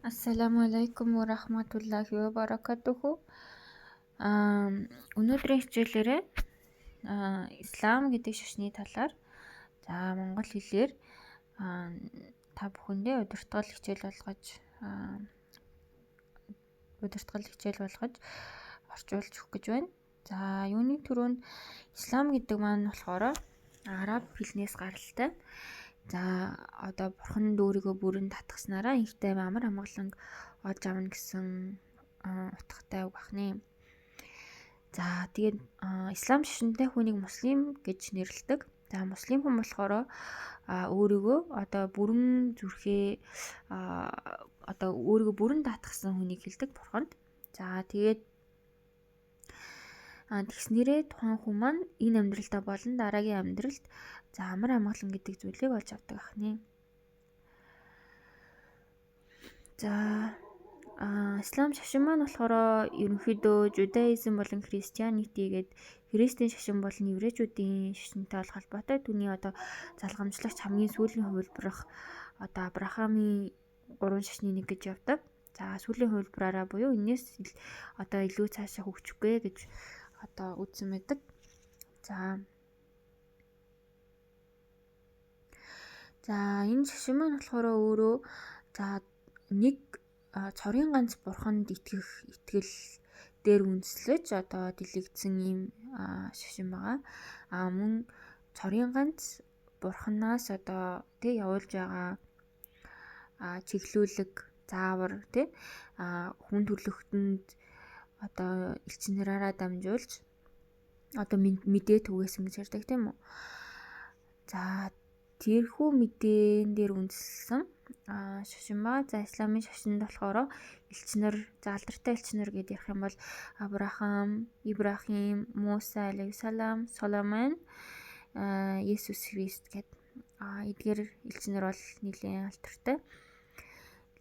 Ассаламу алейкум ва рахматуллахи ва баракатуху. Аа Өнөөдрийн хичээлээрээ ислам гэдэг шашны талаар монгол хэлээр та бүхэндээ удирдгал хичээл болгож орчуулж өгөх гэж байна. За юуны түрүүнд ислам гэдэг маань болохоор араб хэлнээс гаралтай. За одоо бурханд өөрийгөө бүрэн татгаснараа ихтэй амар амгаланг олж авна гэсэн утгатай үг бахны. За тэгээд ислам шашинтай хүнийг муслим гэж нэрлэдэг. За муслим хүн болохоор өөрийгөө одоо бүрэн зүрхээ одоо өөрийгөө бүрэн татгсан хүнийг хэлдэг бурханд. За тэгээд тэгснэрээ тухайн хүн маань энэ амьдралдаа болон дараагийн амьдралд амар амгалан гэдэг зүйлийг олж авдаг ахны. За ислам шашин маань болохоор ерөнхийдөө жудаизм болон христианити гээд христийн шашин болон еврейчүүдийн шашинтай бол холбоотой. Түүний одоо залгамжлагч хамгийн сүүлийн хувилбарах одоо Авраамийн 3 шашны нэг гэж явдаг. За сүүлийн хувилбараараа буюу энэс одоо илүү цаашаа хөгжихгүй гэж одоо үзсэн байдаг. За энэ шашин маань болохоор өөрөө нэг цорын ганц бурханд итгэх итгэл дээр үндэслэж одоо дэлгэгдсэн ийм шашин байгаа. Мөн цорын ганц бурханаас одоо явуулж байгаа чиглүүлэг заавар хүн төрлөختөнд одоо элчнэраараа дамжуулж одоо мэдээ түгээсэн гэж ярьдаг тийм үү. За тэрхүү мэдээн дээр үндэслэн шашин ба за исламын шашинд болохоор элчнэр алдартай элчнэр гэдээ ярих юм бол Авраам, Ибрахим, Муса алейхиссалам, Соломон, Есүс Христ гэд эдгээр элчнэр бол нэлийн алдартай.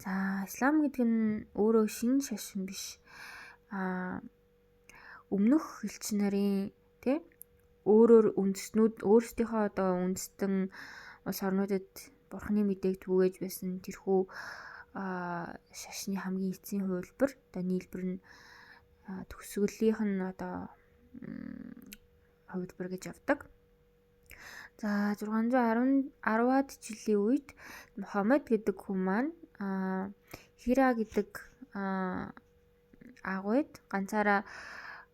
За ислам гэдэг нь өөрөө шинэ шашин биш. Өмнөх элч нарын өөрөөр үндэстнүүд өөрсдийнхөө одоо үндэстэн улс орнуудад бурхны мэдээг түгээж байсан тэрхүү шашны хамгийн эцсийн хувилбар одоо нийлбэр нь төгсгөлийнх нь одоо хувилбар гэж явдаг. За 610-аад жилийн үед Мухаммед гэдэг хүн маань Хира гэдэг агуйд ганцаараа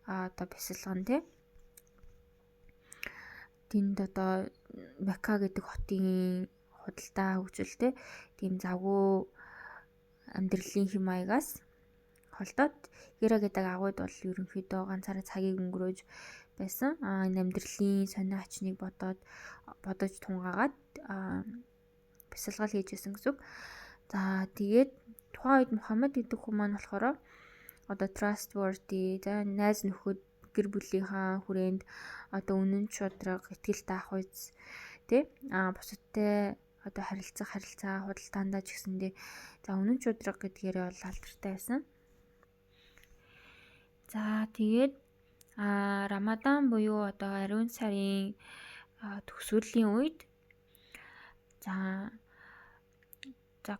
одоо бясалган тэнд одоо Мекка гэдэг хотын худалдаа хөгжил тийм завгүй амьдралын хэм маягаас холдоод Хира гэдэг агуйд бол ерөнхийдөө ганцаараа цагийг өнгөрөөж байсан. Энэ амьдралын сонио ачныг бодож тунгаагаад бясалгал хийжсэн гэсэн үг. За тэгээд тухайн үед Мухаммед гэдэг хүн маань болохоор одоо trustworthy найз нөхөд гэр бүлийнхаа хүрээнд одоо үнэн шударга ихтгэлтэй ах үйс бусадтай одоо харилцаа худалдаандаа ч гэсэндээ за үнэн шударга гэдгээрээ бол алдартай байсан. За тэгээд Рамадан буюу одоо ариун сарын төгсгөлийн үед за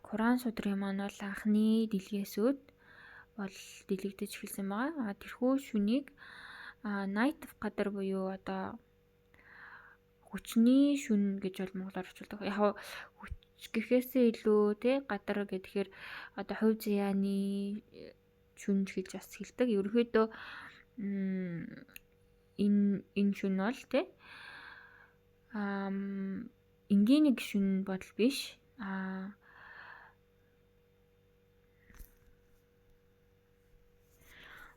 Куран судрын маань бол анхны дэлгээсүүд бол дэлгэгдэж эхэлсэн байгаа. Тэрхүү шүнийг Night of Qadr буюу одоо хүчний шүн гэж бол монголоор орчуулдаг. Яг хүч гэхээсээ илүү гадар гэхээр одоо хувь заяаны шүн гэж бас хэлдэг. Ерөнхийдөө энэ шүн бол энгийн нэг шүн бодол биш.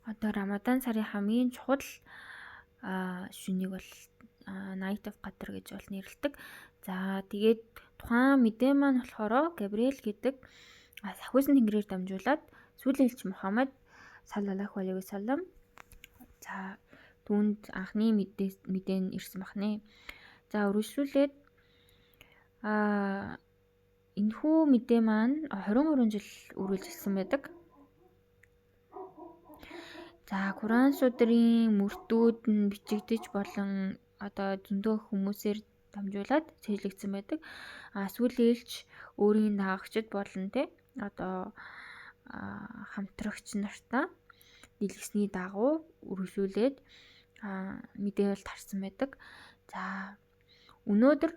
Одоо Рамадан сарын хамгийн чухал шүнийг бол Night of Qadr гэж бол нэрлэдэг. За тэгээд тухайн мэдээ маань болохоор Габриэл гэдэг сахиусан тэнгэрээр дамжуулаад сүүлийн элч Мухаммед саллаллаху алейхи вассалам за түүнд анхны мэдээ нь ирсэн бахнэ. За үргэлжлүүлээд энэхүү мэдээ маань 23 жил үргэлжилсэн байдаг. За Куран судрын мөртүүд нь бичигдэж болон одоо зөндөө хүмүүсээр дамжуулаад цэжлэгдсэн байдаг. Сүүлийн элч өөрийн даагагчид болон одоо хамтрагч нартаа дэлгэсний дагуу үргэлжлүүлээд мэдээлэл тарсан байдаг. За өнөөдөр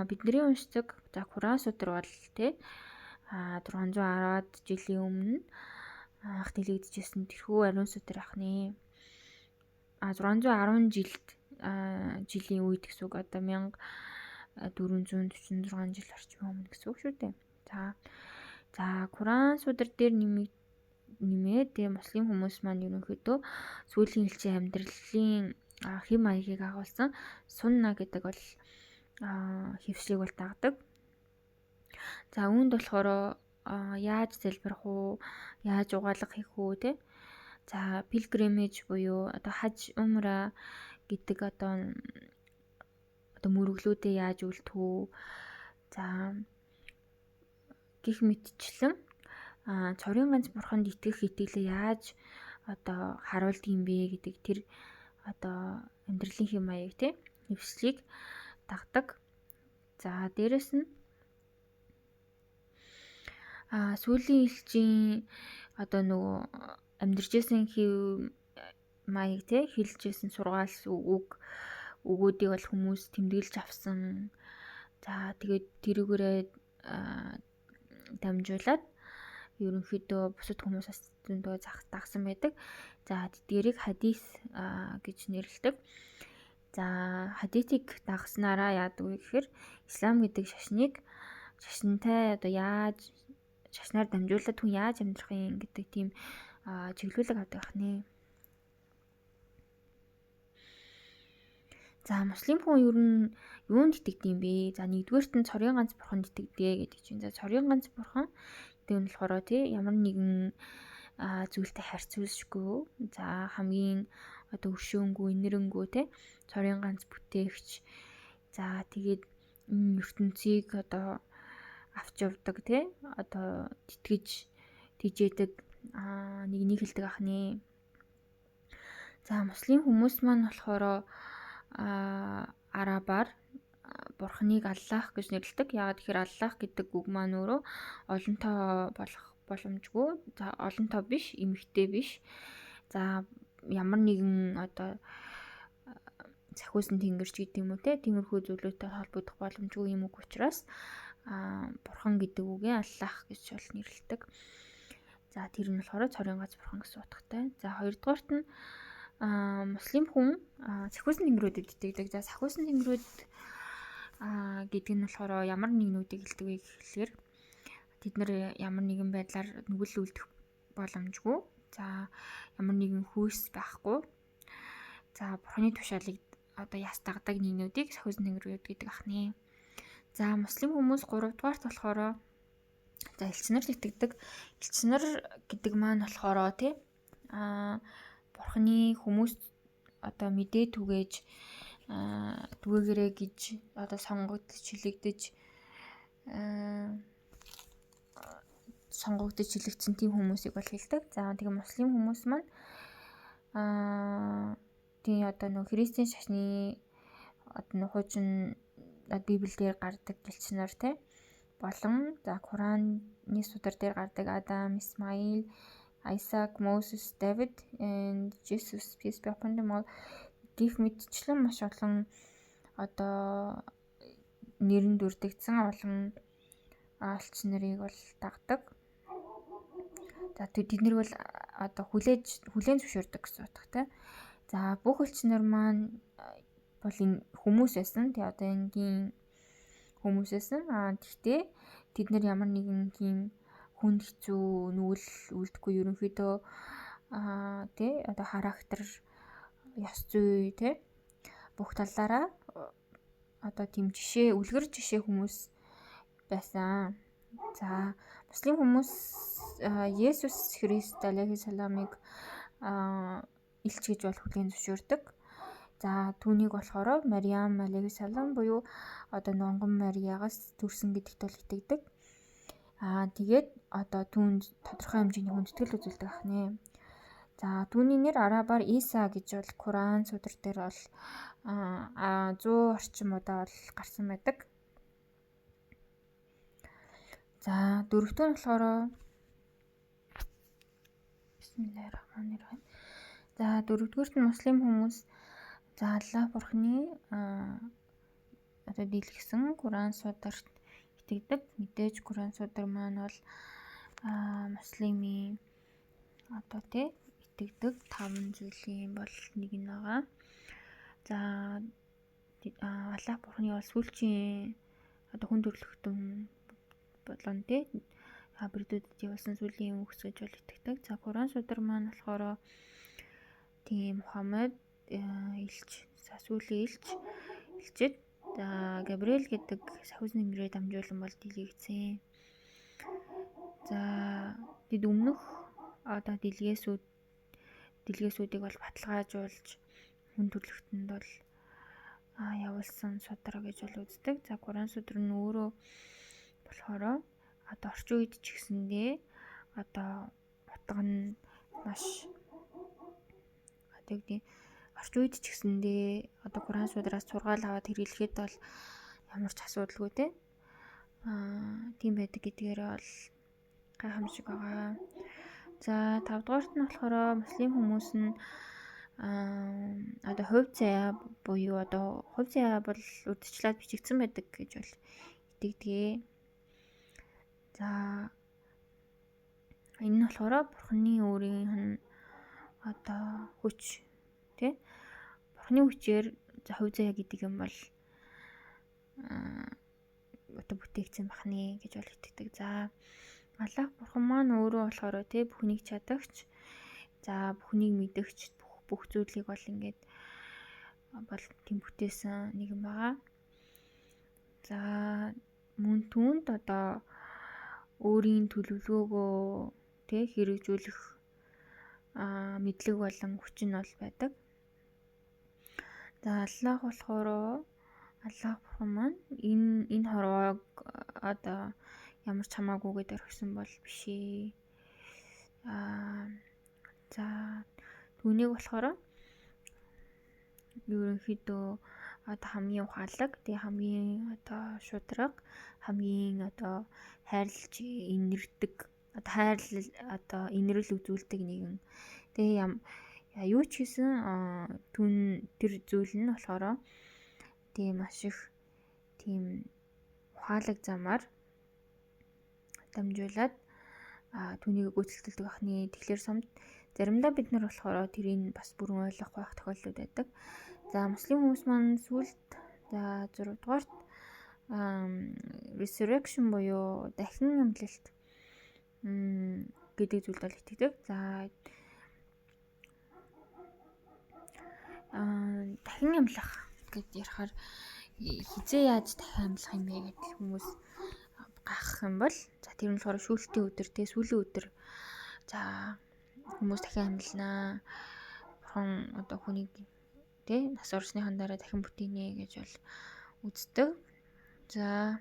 бидний уншдаг за Куран судар бол тий 610-аад жилийн өмнө анх дэлгэгдэжсэн тэрхүү ариун судар ахны 610 жилийн үед гэсэн үг одоо 1446 жил орчим өмнө гэсэн үг шүү дээ. За Куран судар дээр нэмээд муслим хүмүүс маань ерөнхийдөө сүүлийн элчийн амьдралын хэм маягийг агуулсан сунна гэдэг бол хевшлийг бол дагдаг. За үүнд болохоор яаж залбирах уу, яаж угаалга хийх үү те. За pilgrimage буюу одоо хаж умра гэдэг одоо мөрөглүүдээ яаж үлдэх үү. За гих мэтчлэн цорын ганц бурханд итгэх итгэлээ яаж одоо харуулдаг юм бэ гэдэг тэр одоо амьдралын хэм маяг те хевшлийг дагдаг. За дээрэс нь сүүлийн элчийн одоо нөгөө амьдарч байсан хэв маяг те хэлжсэн сургаалс үгүүдийг бол хүмүүс тэмдэглэж авсан. За тэгээд тэрүүгээрээ дамжуулаад ерөнхийдөө бусад хүмүүсээс зөндөө дагсан байдаг. За тэдгэрийг хадис гэж нэрлэдэг. За хадисыг дагснараа яадаг вэ гэхээр ислам гэдэг шашинтай одоо яаж шашнаар дамжуулаад хүн яаж амьдрах юм гэдэг тийм чиглүүлэг авдаг ахнэ. За муслим хүн ер нь юунд итгэдэг юм бэ? За нэгдүгээрт нь цорын ганц бурханд итгэдэг гэдэг чинь. За цорын ганц бурхан гэдэг нь болохоор тий ямар нэгэн зүйлтэй харьцуулшгүй. За хамгийн одоо өршөөнгүй, инэрэнгүй тий цорын ганц бүтээгч. За тэгээд ертөнцийг одоо авч явдаг тий одоо тэтгэж тижээдэг нэгнийг хэлдэг ахнэ. За муслим хүмүүс маань болохоор арабаар бурхныг Аллах гэж нэрлэдэг. Яагаад тэгэхээр Аллах гэдэг үг маань өөрөө олонтоо болох боломжгүй. За олонтоо биш, эмэгтэй биш. За ямар нэгэн одоо захиусан тэнгэрч гэдэг юм уу те тиймэрхүү зүйлүүтэй холбогдох боломжгүй юм үг учраас бурхан гэдэг үгээ Аллах гэж бол нэрлэдэг. За тэр нь болохоор цорын ганц бурхан гэсэн утгатай. За хоёрдугаарт нь муслим хүн захиусан тэнгэрүүдэд итгэдэг. За захиусан тэнгэрүүд гэдэг нь болохоор ямар нэгнүүдийг хэлдэг вэ гэхлээр тэд нар ямар нэгэн байдлаар нүгэл үлдэх боломжгүй. За ямар нэгэн хүйс байхгүй. За бурханы тушаалыг одоо яс дагдаг нэгнүүдийг захиусан тэнгэрүүд гэдэг ахнэ. За муслим хүмүүс 3 дугаарт болохоор за элчнэр итгэдэг. Элчнэр гэдэг маань болохоор тий бурханы хүмүүс одоо мэдээ түгээж түгээгэрээ гэж одоо сонгогдож шилэгдсэн тийм хүмүүсийг бол хэлдэг. За тэгээ муслим хүмүүс маань тий одоо нөх христийн шашны одоо нөх хуучин Библиэлд гардаг элчнэр тий болон за Кураны судар дээр гардаг Адам, Исмаил, Isaac, Moses, David and Jesus peace be upon them all гих мэтчлэн маш олон одоо нэрэнд үрдэгдсэн олон алч нарыг бол дагдаг. За тэд нар бол одоо хүлээн зөвшөөрдөг гэсэн утгатай. За бүх элч нар маань бол хүмүүс байсан. Тэ одоо энгийн хүмүүс байсан. Гэхдээ тэд нар ямар нэгэн тийм хүнд хэцүү нүгэл үлдэхгүй ерөнхийдөө тий одоо характер ёс зүй тий бүх талаараа одоо тийм жишээ үлгэр жишээ хүмүүс байсан. За муслим хүмүүс Есүс Христ алейхи саламыг элч гэж бол хүлээн зөвшөөрдөг. За түүнийг болохоор Мариам алейхи салам буюу одоо нонгон Мариагаас төрсөн гэдэгт бол итгэдэг. Тэгээд одоо түүнд тодорхой хэмжээний хүндэтгэл үзүүлдэг ахнэ. За түүний нэр арабаар Иса гэж бол Куран судар дээр бол 100 орчим удаа бол гарсан байдаг. За дөрөвтөө нь болохоор Бисмиллахиррахманиррахим. За дөрөвдүгüүрт нь муслим хүмүүс за Аллах бурхны одоо дийлгэсэн Куран сударт итгэдэг. Мэдээж Куран судар маань бол муслимын одоо итгэдэг 5 зүйлийн бол нэг нь байгаа. За Аллах бурхны бол сүүлчийн одоо хүн төрлөختөн болон бэрдүүдэд явуулсан сүлийн үгс гэж бол итгэдэг. За Куран судар маань болохоор Мухаммад элч, сүүлийн элчэд Габриэл гэдэг сахиус нэрээр дамжуулан бол дийлэгдсэн. За тэд өмнөх одоо дэлгээсүүдийг бол баталгаажуулж хүн төрлөختөнд бол явуулсан судар гэж бол үздэг. За Куран судар нь өөрөө болохоор одоо орчин үед ч гэсэндээ одоо утга нь маш орчин үед ч гэсэндээ одоо Куран судраас сургаал аваад хэрэглэхэд бол ямар ч асуудалгүй тийм байдаг гэдгээр бол гайхамшиг байгаа. За 5 дугаарт нь болохоор муслим хүмүүс нь одоо хувь заяа буюу одоо хувь заяа бол урьдчилаад бичигдсэн байдаг гэж бол итгэдэг. За энэ нь болохоор бурхны өөрийнх нь одоо хүч бурхны хүчээр хувь заяа гэдэг юм бол одоо бүтээгдсэн бахны гэж бол итгэдэг. За Аллах бурхан маань өөрөө болохоор бүхнийг чадагч, за бүхнийг мэдэгч, бүх зүйлийг бол ингээд бол тийм бүтээсэн нэгэн байгаа. За мөн түүнд одоо өөрийн төлөвлөгөөгөө хэрэгжүүлэх мэдлэг болон хүч нь бол байдаг. За Аллах бурхан маань энэ хорвоог одоо ямар ч хамаагүйгээд орхисон бол биш ээ. За түүнийг болохоор ерөнхийдөө одоо хамгийн ухаалаг, хамгийн одоо шударга, хамгийн одоо хайрлж инэрдэг, одоо инэрэл үзүүлдэг нэгэн. Юу ч хийсэн тэр зүйл нь болохоор маш их тийм ухаалаг замаар дамжуулаад түүнийг гүйцэлдэлдэг ахны. Тэгэхээр сумд заримдаа бид нар болохоор тэрийг бас бүрэн ойлгохгүй байх тохиолдлууд байдаг. За муслим хүмүүс маань сүлд за 6 дугаарт resurrection буюу дахин амьлалт гэдэг зүйлд бол итгэдэг. За дахин амьлах гэж ярихаар хизээ яаж дахин амьлах юм бэ гэдэг хүмүүс гайхах юм бол за тэр нь болохоор шүүлтийн өдөр сүүлийн өдөр за хүмүүс дахин амьлнаа. Бурхан одоо хүнийг нас орсныхан дараа дахин бүтээнэ гэж бол үздэг. За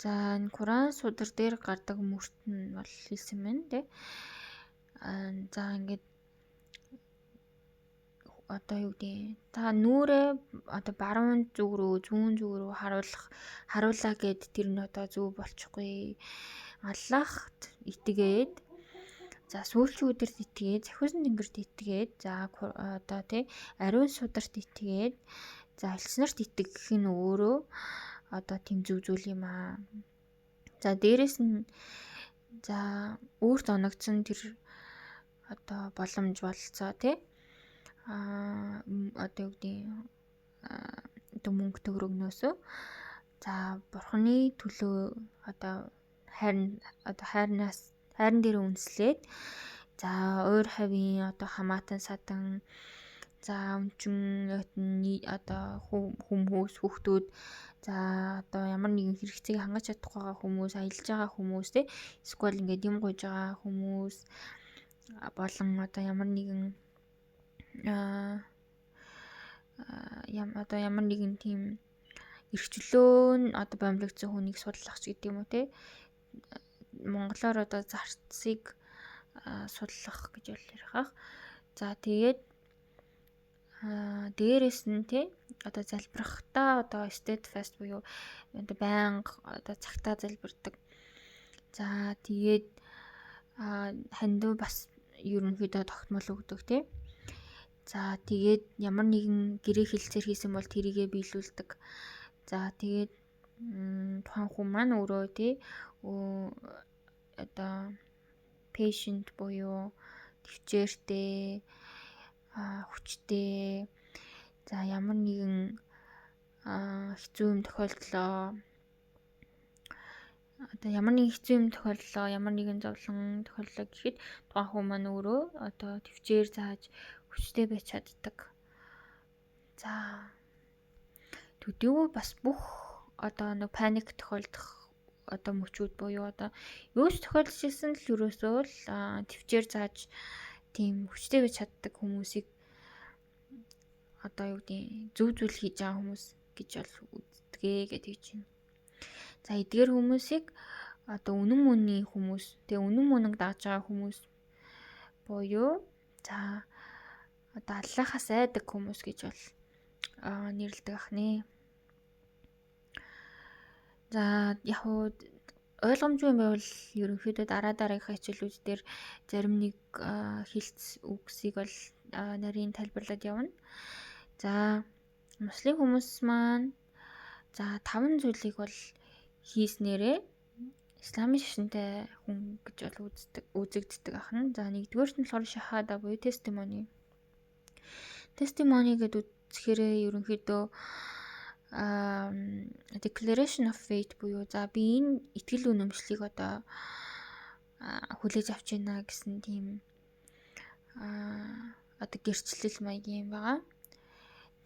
энэ Куран судар дээр гардаг мөрт нь бол хэлсэн байна за ингээд одоо юу гэдэг та нүрээ одоо баруун зүг рүү зүүн зүг рүү харуулаа гэд тэр нь одоо зөв болчихгүй. Аллахт итгээд за сүүлчийн өдөрт итгээд захиусан тэнгэрт итгээд за одоо ариун сударт итгээд за элчнэрт итгэх нь өөрөө одоо тийм зөв зүйл юм аа. За дээрэс нь за өөрт оногдсон тэр одоо боломж болцоо одоо юу гэдэг одоо мөнгө төгрөгнөөсөө за бурхны төлөө одоо хайрн дээр үнслээд за ойр хавийн одоо хамаатан садан за өнчин одоо хүмүүс хүүхдүүд за одоо ямар нэгэн хэрэгцээг хангаж чадахгүй байгаа хүмүүс, аялж байгаа хүмүүс эсвэл ингээд юм гуйж байгаа хүмүүс болон одоо ямар нэгэн тийм эрхчлөө нь одоо бомблогдсон хүнийг судлах ч гэдэг юм уу Монголоор одоо зарцыг судлах гэж бол ярих. За тэгээд дээрэс нь одоо залбирахтаа одоо steadfast буюу одоо байнга одоо цагтаа залбирдаг. За тэгээд хандив бас ерөнхийдөө тогтмол өгдөг тий. За тэгээд ямар нэгэн гэрээ хэлцээр хийсэн бол тэрийгэ биелүүлдэг. За тэгээд тухайн хүн маань өөрөө тий одоо patient буюу төвчээртэй хүчтэй. За ямар нэгэн хэцүү юм тохиолдлоо. Одоо ямар нэгэн хэцүү юм тохиолдлоо, ямар нэгэн зовлон тохиоллоо гэхэд тухайн хүн маань өөрөө одоо төвчээр зааж хүчтэй байж чаддаг. За төдийгүй бас бүх одоо нэг паник тохиолдох одоо мөчүүд буюу одоо юу ч тохиолдож ирсэн л ерөөсөө л төвчээр зааж тийм хүчтэй байж чаддаг хүмүүсийг одоо юу гэдэг зөв зүйл хийж байгаа хүмүүс гэж бол үздгээ гэдэг чинь. За эдгээр хүмүүсийг одоо үнэн мөнийн хүмүүс, тэгээ үнэн мөнөг дааж байгаа хүмүүс буюу за одоо аллахаас айдаг хүмүүс гэж бол нэрлэдэг ахнэ. За яг уу ойлгомжгүй юм байвал ерөнхийдөө дараагийнхаа хичээлүүд дээр зарим нэг хэлц үгсийг бол нарийн тайлбарлаад явна. За муслим хүмүүс маань за 5 зүйлийг бол хийснээрээ исламын шашинтай хүн гэж бол үзэгддэг ахна. За нэгдүгээр нь болохоор шахада буюу testimony. Testimony гэдэг үзэхээр ерөнхийдөө declaration of faith буюу за би энэ итгэл үнэмшлийг одоо хүлээж авч байна гэсэн тийм одоо гэрчлэл маягийн байгаа.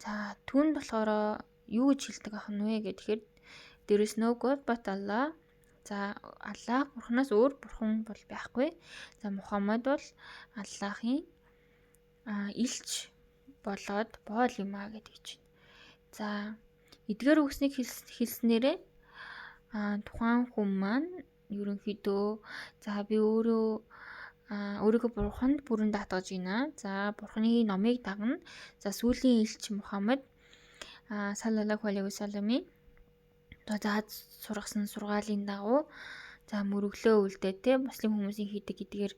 За түүнд болохоор юу гэж хэлдэг ахна вэ гэхээр there is no god but Allah. За Аллах бурхнаас өөр бурхан бол байхгүй. За Мухаммад бол Аллахын илч болоод боол юм а гэдэг чинь. За эдгээр үгснийг хэлснээрээ тухайн хүн маань ерөнхийдөө за би өөрийгөө бурханд бүрэн даатгаж байна. За бурханы номыг дагна. За сүүлийн элч Мухаммад саллаллаху алейхи вассаламын зааж сургасан сургаалын дагуу за мөрөглөө үлдээ те муслим хүмүүсийн хийдэг эдгээр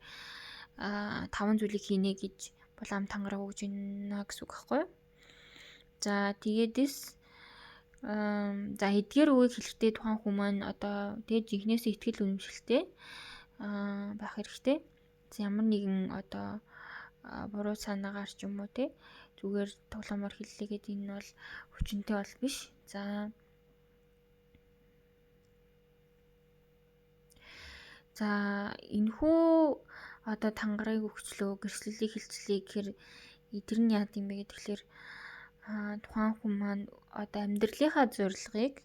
5 зүйлийг хийнэ гэж бол ам тангараг өгж байна гэсэн үг байхгүй юу? За тийгээдээс за эдгээр үгийг хэлэхдээ тухайн хүн маань одоо тэгээ жинхнээс итгэл үнэмшилтэй байх хэрэгтэй. Ямар нэгэн одоо буруу санаагаар ч юм уу те зүгээр тоглоомор хэллээ гэдэг энэ бол хүчинтэй бол биш. За энэхүү одоо тангарыг өгчлөө гэрчлэлийг хилчлээ гэхээр тэр нь яа гэм бэ гэхээр тухайн хүн маань одоо амьдралынхаа зорилгыг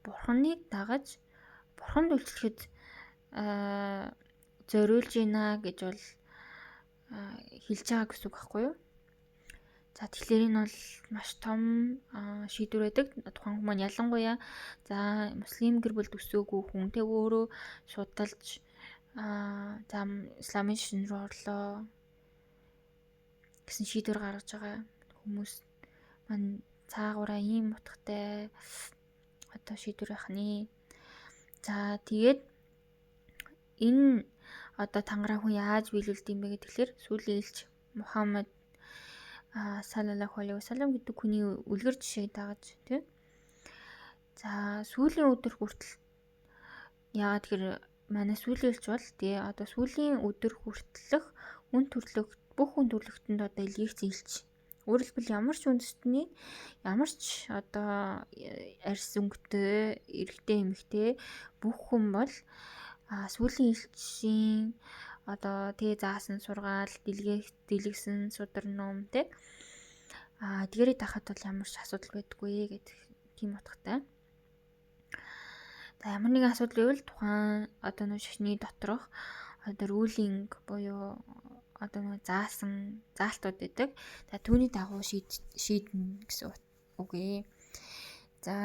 бурханыг дагаж бурханд үйлчлэхэд зориулж байна гэж бол хэлж байгаа гэсэн үг байхгүй юу? За тэгэхээр энэ бол маш том шийдвэр байдаг. Тухайн хүмүүс маань ялангуяа за муслим гэр бүлд өсөөгүй хүн тэг өөрөө судалж за исламын шашин руу орлоо гэсэн шийдвэр гаргаж байгаа хүмүүс маань цаагаараа ийм утгатай одоо шийдвэр ахны. За тэгээд энэ одоо тангараа хүн яаж биелүүлдэг юм бэ гэхээр сүүлийн элч Мухаммад саллаллаху алейхи вассалам гэдэг хүний үлгэр жишээг дагаж тий. За сүүлийн өдөр хүртэл яагаад тэр манай сүүлийн элч бол тий одоо сүүлийн өдөр хүртэлх хүн төрлөخت бүх хүн төрлөختөнд одоо илгээгдсэн элч. Өөрөөр хэлбэл ямар ч үндэстний ямар ч одоо арьс өнгөтэй эрэгтэй эмэгтэй бүх хүн бол сүүлийн элчийн одоо тэгээ заасан сургаал дэлгэсэн судар ном те эдгээрээ тахад бол ямар ч асуудал байдаггүй гэдэг тийм утгатай. За ямар нэгэн асуудал ивэл тухайн одоо нэг шашны доторх одоо рулинг буюу одоо нэг заасан заалтууд байдаг. За түүний дагуу шийднэ гэсэн үг ээ. За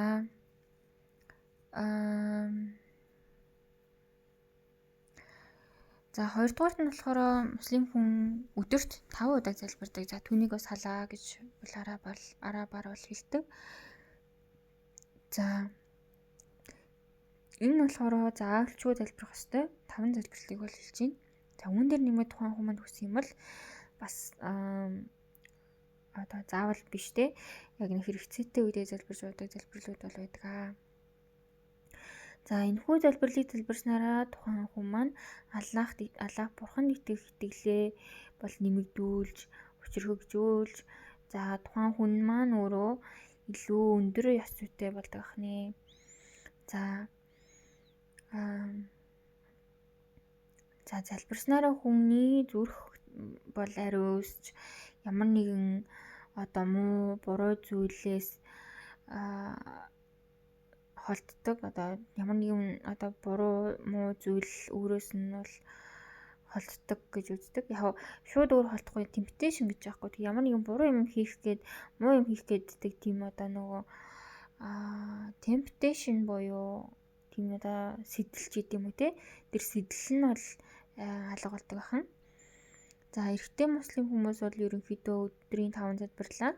За хоёрдугаарт нь болохоор муслим хүн өдөрт 5 удаа залбирдаг. За түүнийг бас халаа гэж бол арабаар бол хэлдэг. За Энэ нь болохоор заавалчгүй залбирах ёстой 5 залбирлыг бол хэлж байна. За үүн дээр нэмээд тухайн хүн манд хүсэх юм бол бас одоо заавал биш те. Яг нэг хэрэгцээтэй үедээ залбирч удаг залбирлууд бол байдаг аа. За энэхүү залбирлыг залбирснараа тухайн хүн маань Аллах бурханд итгэх итгэлээ бол нэмэгдүүлж, хүчрхэгжүүлж, за тухайн хүн маань өөрөө илүү өндөр ёс зүйтэй болдог ахнэ. За залбирснараа хүний зүрх бол ариусч ямар нэгэн одоо муу буруу зүйлээс холддог. Одоо ямар нэгэн одоо буруу муу зүйл өөрөөс нь бол холддог гэж үздэг. Яг шууд өөр холдохгүй темптейшн гэж яахгүй. Тэг ямар нэгэн буруу юм хийх гээд муу юм хийх гээд тийм одоо нөгөө темптейшн буюу тийм одоо сэтэл ч гэдэм үү те. Тэр сэтэл нь бол алга болдог ахна. За эрэгтэй муслим хүмүүс бол ерөнхийдөө өдрийн 5 залбирлаа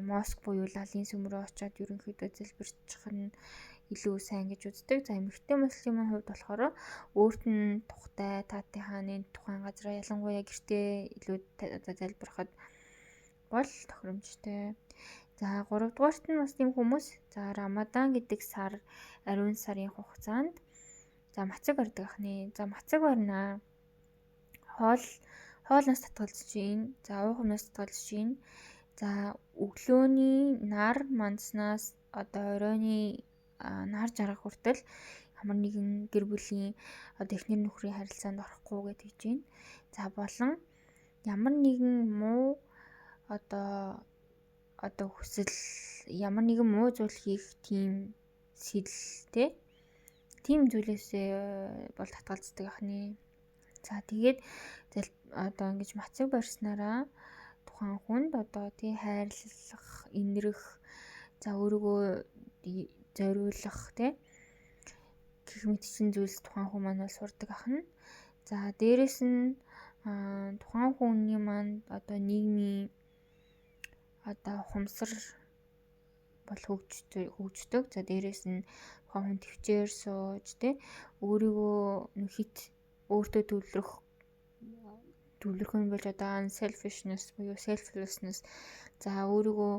моск буюу лалын сүм рүү очиод ерөнхийдөө залбирчих нь илүү сайн гэж үздэг. За эмэгтэй муслимын хувьд болохоор өөрт нь тухтай таатын хааны тухайн газараа ялангуяа гэртээ илүү залбирахад бол тохиромжтой. За 3 дугаарт нь муслим хүмүүс за Рамадан гэдэг сар ариун сарын хугацаанд за мацаг барьдаг ахны. За мацаг барьнаа. Хоолноос татгалзаж байна. За уухнаас татгалзаж байна. За өглөөний нар мандснаас одоо оройны нар жаргах хүртэл ямар нэгэн гэр бүлийн одоо эхнэр нөхрийн харилцаанд орохгүй гэж хэлж байна. За болон ямар нэгэн муу одоо хүсэл ямар нэгэн муу зүйл хийх тийм сэдэлтэй тийм зүйлээс бол татгалздаг ахны. За тэгээд одоо ингэж мацаг барьснараа тухайн хүнд одоо тий хайрлах, инрэх, за өөрийгөө зориулах тий гэх мэтчэн зүйлс тухайн хүн маань бол сурдаг ахна. За дээрэс нь тухайн хүний маань одоо нийгмийн одоо ухамсар бол хөгждөг. За дээрэс нь тухайн хүн төвчээр сууж тий өөрийгөө хит өөртөө төвлөрөх нь болж одоо unselfishness буюу selflessness за өөрийгөө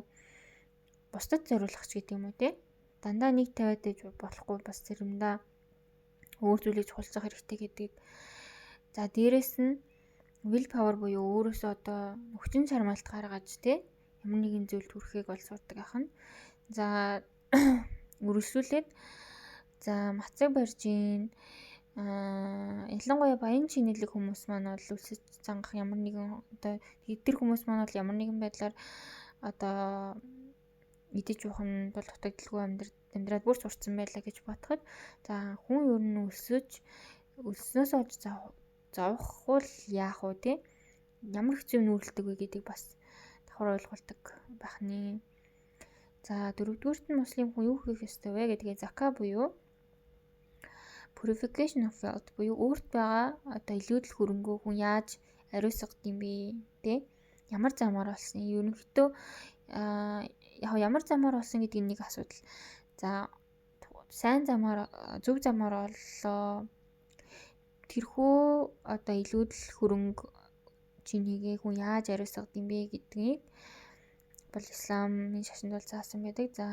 бусдад зориулах ч гэдэг юм уу те дандаа нэг тавиад ээж болохгүй бас заримдаа өөр зүйлийг чухалцах хэрэгтэй гэдэг. За дээрэс нь will power буюу өөрөөсөө одоо хүчин чармаалт гаргаж те ямар нэгэн зүйлд хүрэхийг бол сурдаг ахна. За үргэлжлүүлээд за мацаг барьж ийн ялангуяа баян чинэлэг хүмүүс маань бол үлсэж цангах ямар нэгэн одоо тэр хүмүүс маань бол ямар нэгэн байдлаар одоо идэж уух нь бол дутагдaltaгүй амьдраад бүр сурцсан байлаа гэж бодоход за хүн ер нь өлснөөс олж зовхгүй яах вэ те ямар хэцүү нүүрэлдэг вэ гэдэг бас давхар ойлголдог байх нэ. За дөрөвдүгüүрт нь муслим хүн юу хийх ёстой вэ гэдгээ зака буюу purification of wealth буюу өөрт байгаа одоо илүүдэл хөрөнгөө хүн яаж ариусгад юм бэ те ямар замаар олсон ерөнхийдөө яг ямар замаар олсон гэдэг нь нэг асуудал. За сайн замаар зөв замаар оллоо тэрхүү одоо илүүдэл хөрөнгө чинийгээ хүн яаж ариусгад юм бэ гэдгийг бол исламын шашинд бол заасан байдаг. За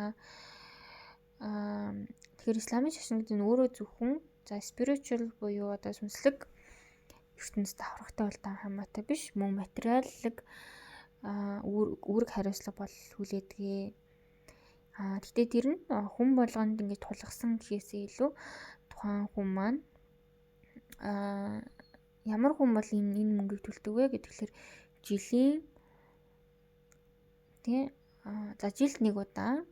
тэгэхээр исламын шашин гэдэг нь өөрөө зөвхөн за spiritual буюу одоо сүнслэг ертөнцид аврагтай бол таа хамаатай биш мөн материаллык үүрэг хариуцлага бол хүлээдгээ. Гэхдээ тэр нь хүн болгонд ингэж тулгсан гэхээсээ илүү тухайн хүн маань ямар хүн бол энэ мөнгийг төлдөг вэ гэхээр жилийн тий за жилд нэг удаа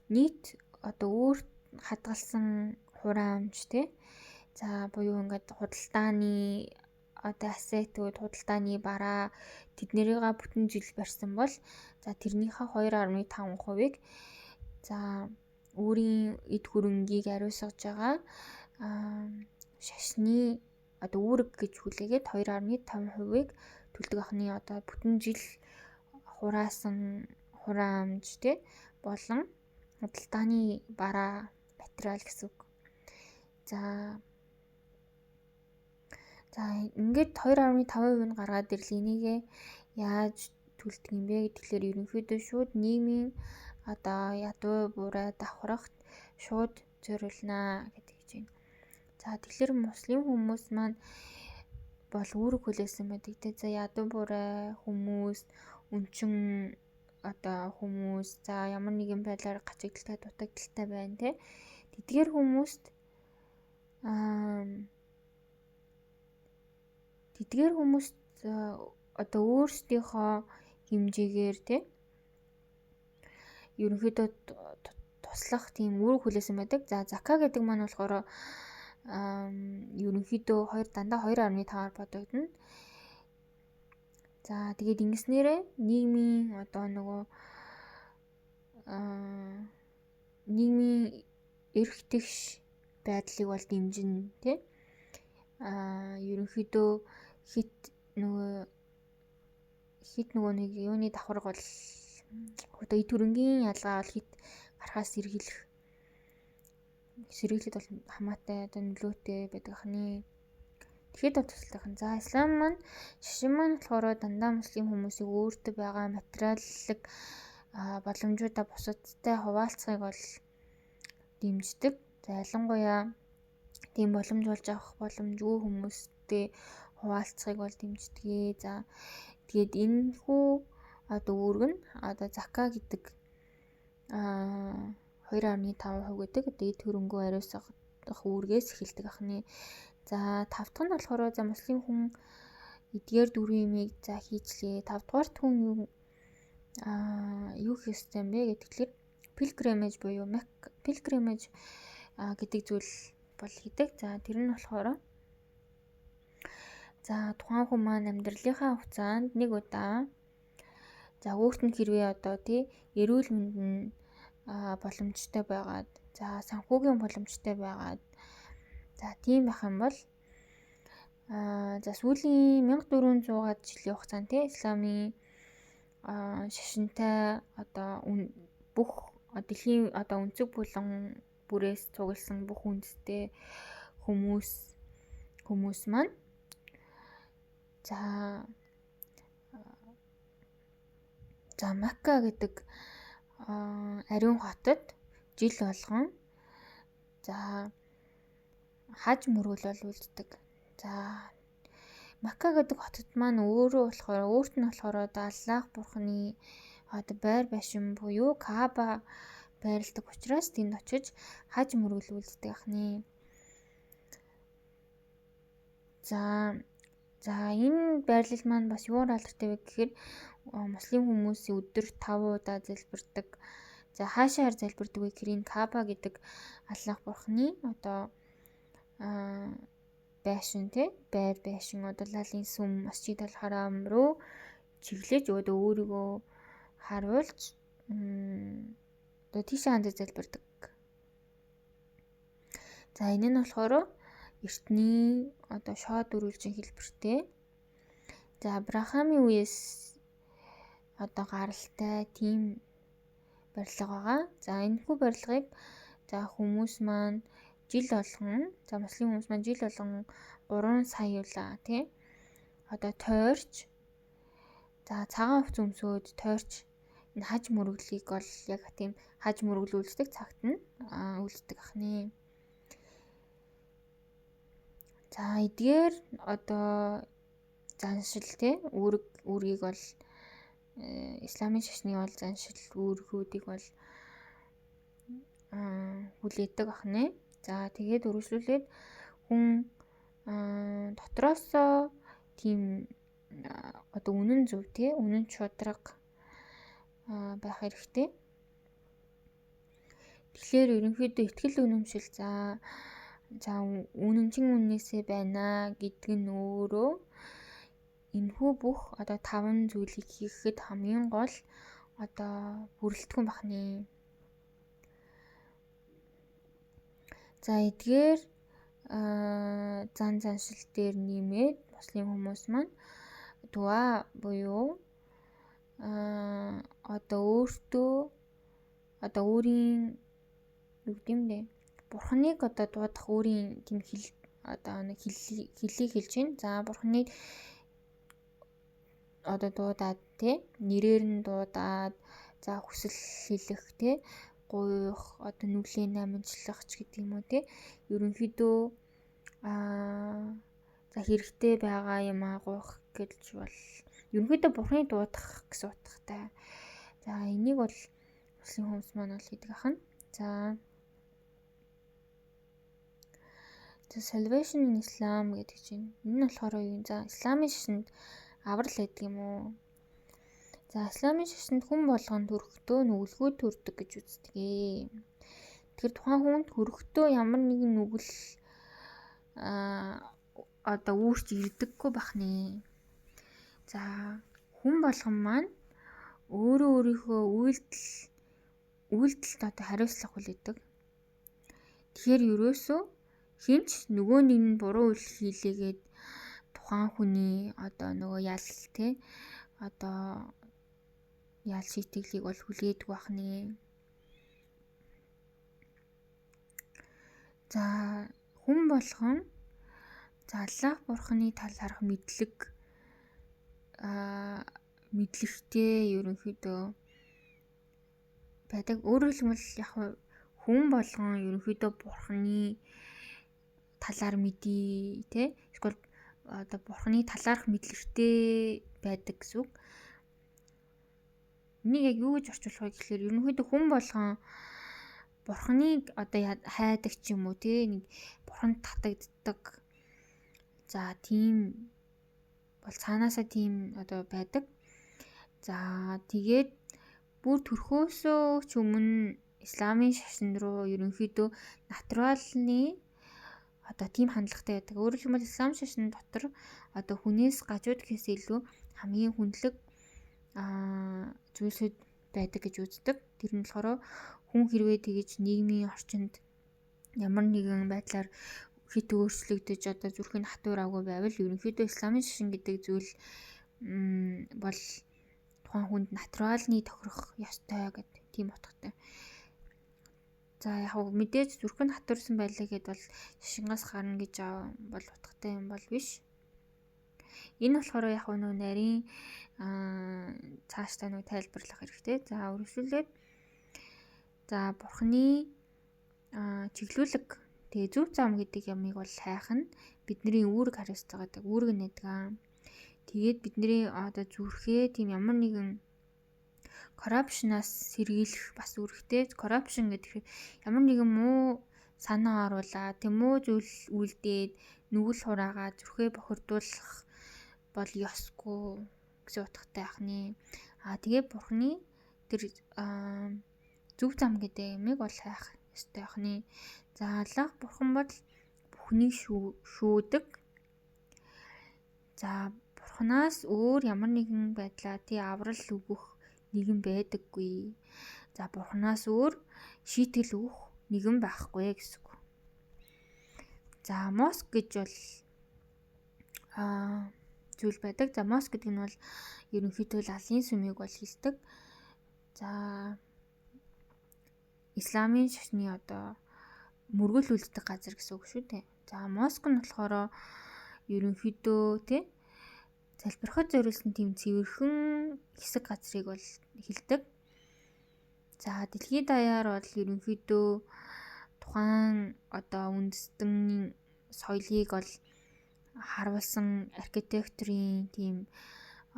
нийт одоо өөр хадгалсан хураамж тий за буюу ингээд худалдааны одоо ассетүүд худалдааны бараа тэднэрийг бүтэн жил барьсан бол за тэрнийхээ 2.5%-ийг за өөрийн эд хөрөнгийг ариусгаж байгаа шашны одоо үүрэг гэж хүлээгээд 2.5%-ийг төлдөг ахны одоо бүтэн жил хураасан хураамж тий болон худалдааны бараа материал гэсэн үг. За ингээд 2.5% нь гаргаад ирлээ. Энийгээ яаж төлдөг юм бэ гэхэлэр ерөнхийдөө шууд нийгмийн ядуу буурай давхрахт шууд зориулнаа гэдэг гэж байна. За тэгэхээр муслим хүмүүс маань бол үүрэг хүлээсэн байдаг те. За ядуу буурай хүмүүс, өнчин хүмүүс за ямар нэгэн байдлаар гачигдaltaй дутагдaltaй байна те. Тэдгээр хүмүүст өөрсдийнхөө хэмжээгээр те ерөнхийдөө туслах тийм үүрэг хүлээсэн байдаг. За зака гэдэг маань болохоор ерөнхийдөө дандаа 2.5-аар бодогдно. За тэгээд ингэснээрээ нийгмийн нийгмийн эрх тэгш байдлыг бол дэмжинэ тий. Ерөнхийдөө хит нөгөө нэг юуны давхарга бол эд хөрөнгийн ялгаа бол хит гарахаас сэргийлэхэд бол хамаатай нөлөөтэй байдаг ахны. Тэгэхэд тусалдаг. За ислам маань шашин маань болохоор дандаа муслим хүмүүсийг өөртөө байгаа материаллык боломжуудаа бусадтай хуваалцахыг бол дэмждэг. За ялангуяа тийм боломж болж авах боломжгүй хүмүүстэй хуваалцахыг бол дэмждэг. За тэгээд энэ хүү үүрэг нь зака гэдэг 2.5% гэдэг эд хөрөнгөө ариусгах үүргээс эхэлдэг ахны. За 5 дахь нь болохоор за муслим хүн эдгээр дөрвөн юмыг за хийчлээ. 5 дугаарт хүн юу хийх ёстой юм бэ гэхэлэр pilgrimage буюу pilgrimage гэдэг зүйл бол хийдэг. За тэр нь болохоор за тухайн хүн маань амьдралынхаа хугацаанд нэг удаа за өөрт нь хэрвээ эрүүл мэнд нь боломжтой байгаад за санхүүгийн боломжтой байгаад за тийм байх юм бол за сүүлийн 1400-аад жилийн хугацаанд исламын шашинтай бүх дэлхийн өнцөг булан бүрээс цугласан бүх үндэстэй хүмүүс маань за Макка гэдэг ариун хотод жил болгон за хаж мөргөл үлддэг. За Макка гэдэг хотод маань өөрт нь болохоор Аллах бурхны байр байшин буюу Кааба байрладаг учраас тэнд очиж хаж мөргөл үлддэг ахны. За энэ байрлал маань бас юугаар алдартай вэ гэхээр муслим хүмүүсийн өдөр 5 удаа залбирдаг. За хаашаар залбирдаг вэ гэхээр энэ Кааба гэдэг Аллах бурхны байшин байр байшин лалын сүм Масжид аль-Харам руу чиглэж өөрийгөө харуулж тийшээ хандаж залбирдаг. За энэ нь болохоор эртний шоод үргэлжин хэлбэртэй. За Абрахамын үеэс гаралтай тийм барилга байгаа. За энэхүү барилгыг за хүмүүс маань жил болгон муслим хүмүүс маань жил болгон 3 саяулаа тойрч за цагаан хувцас өмсөөд тойрч энэ хаж мөрөглийг бол яг тийм хаж мөргөл үлддэг цагт нь үлддэг ахны. За эдгээр заншил үүргийг бол исламын шашны бол заншил үүргүүдийг бол хүлээдэг ахны. За тэгээд үргэлжлүүлээд хүн дотроосоо тийм үнэн зөв үнэн шударга байх хэрэгтэй. Тэгэхээр ерөнхийдөө итгэл үнэмшил за үнэнчин үннээсээ байна гэдэг нь өөрөө энэхүү бүх 5 зүйлийг хийхэд хамгийн гол бүрэлдэхүүн бахны. За эдгээр заншил дээр нэмээд муслим хүмүүс маань дуа буюу өөртөө өөрийн бурхныг одоо дуудах өөрийн тийм хэл одоо нэг хэлийг хэлж байна. За бурхны одоо дуудаад тий нэрээр нь дуудаад за хүсэл хэлэх тий гуйх одоо нүглийн намжлах ч гэдэг юм уу тий ерөнхийдөө за хэрэгтэй байгаа юм гуйх гэж бол ерөнхийдөө бурхны дуудах гэсэн утгатай. За энийг бол муслим хүмүүс маань бол хийдэг ахна. За salvation in Islam гэдэг чинь энэ нь болохоор юу? За исламын шашинд аврал гэдэг юм уу? За исламын шашинд хүн болгонд хүрэхдээ нүгэлгүй төрдөг гэж үздэг. Тэгэхээр тухайн хүнд хүрэхдээ ямар нэгэн нүгэл одоо үүрч ирдэггүй бахны. За хүн болгон маань өөрөө өөрийнхөө үйлдэлд одоо хариуцлага хүлээдэг. Тэгэхээр ерөөсөө хинч нөгөө нэг нь буруу үйл хийлээгээд тухайн хүний одоо нөгөө ял те одоо ял шийтгэлийг бол хүлээдэг бахны. За хүн болгон за Аллах бурхны талаарх мэдлэгтэй ерөнхийдөө байдаг. Өөрөөр хэлбэл яг хүн болгон ерөнхийдөө бурхны талаар мэдээ те эсвэл одоо бурхны талаарх мэдлэгтэй байдаг гэсэн үг. Энийг яг юу гэж орчуулах вэ гэхээр ерөнхийдөө хүн болгон бурхныг одоо хайдаг ч юм уу те нэг бурханд татагддаг. За тийм бол цаанаасаа тийм одоо байдаг. За тэгээд бүр төрхөөсөө ч өмнө исламын шашин руу ерөнхийдөө натуралны одоо тийм хандлагатай байдаг. Өөрөөр хэлбэл ислам шашин дотор одоо хүнээс гажууд гэхээс илүү хамгийн хүндлэг зүйлсүүд байдаг гэж үздэг. Тэр нь болохоор хүн хэрвээ тэгэж нийгмийн орчинд ямар нэгэн байдлаар хит өөрчлөгдөж одоо зүрхийн хатуур авгүй байвал ерөнхийдөө исламын шашин гэдэг зүйл бол тухайн хүнд натуралны тохирох ёстой гэдэг тийм утгатай. За яг мэдээж зүрхэн хатуурсан байлаа гэд бол шашингаас гарна гэж бол утгатай юм бол биш. Энэ болохоор яг нөө нарийн цаашдаа нөө тайлбарлах хэрэгтэй. За үргэлжлүүлээд за бурхны чиглүүлэг тэгээ зөв зам гэдэг ямыг бол хайх нь бидний үүрэг хариуцлагатай үүрэг нэдэг. Тэгээд бидний одоо зүрхээ тийм ямар нэгэн коррупшнаас сэргийлэх бас үүрэгтэй. Коррупшн гэдэг ямар нэгэн муу санаа оруулаад тийм муу зүйл үлдээд нүгэл хураагаа зүрхээ бохирдуулах бол ёсгүй гэсэн утгатай ахны. Тэгээ бурхны тэр зөв зам гэдэг ямиг бол хайх ёстой ахны. За Аллах бурхан бол бүхнийг шүүдэг. За бурханаас өөр ямар нэгэн байдлаа тий аврал өгөх нэгэн байдаггүй. За бурханаас өөр шийтгэл өгөх нэгэн байхгүй гэсэн үг. За моск гэж бол зүйл байдаг. За моск гэдэг нь бол ерөнхийдөө лалын сүмийг бол хэлдэг. За исламын шашны одоо мөргөл үлддэг газар гэсэн үг шүү дээ. За моск нь болохоор ерөнхийдөө тий залбирахад зориулсан тийм цэвэрхэн хэсэг газрыг бол хэлдэг. За дэлхийд даяар бол ерөнхийдөө тухайн одоо үндэстэн соёлыг бол харуулсан архитектурын тийм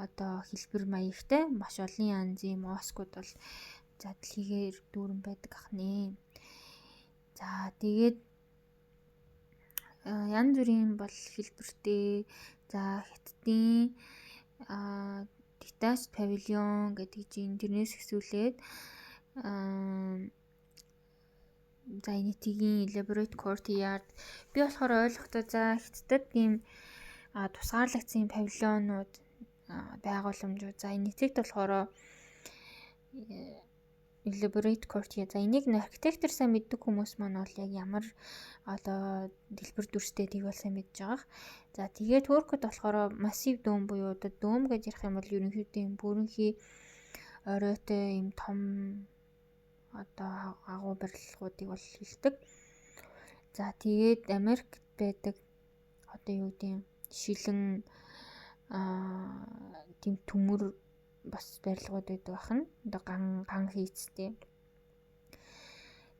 одоо хэлбэр маягтай маш олон янзын москууд бол за дэлхийгээр дүүрэн байдаг ахнэ. За тэгээд янз бүрийн бол хэлбэртэй за хятадын detached pavilion гэдэг чинь тэрнээс хэсүүлээд за энэтигийн elaborate courtyard би болохоор ойлгохдоо за хятадд тийм тусгаарлагдсан павильонууд байгууламжууд за энэтигт болохоор elaborate courtyard за энийг архитектор сайн мэддэг хүмүүс маань бол яг ямар одоо дэлбэр дүрстэй тийг бол сайн мэдж байгаа. За тэгээд Туркд болохоор массив дом буюу одоо дом гэж ярих юм бол ерөнхийдөө юм бүрэнхий оройтой юм том одоо агуу барилгуудыг бол хэлдэг. За тэгээд Америкт байдаг одоо юу гэдэг юм шилэн тийм төмөр бас барилгууд байдаг ахна. Одоо ган хийцтэй.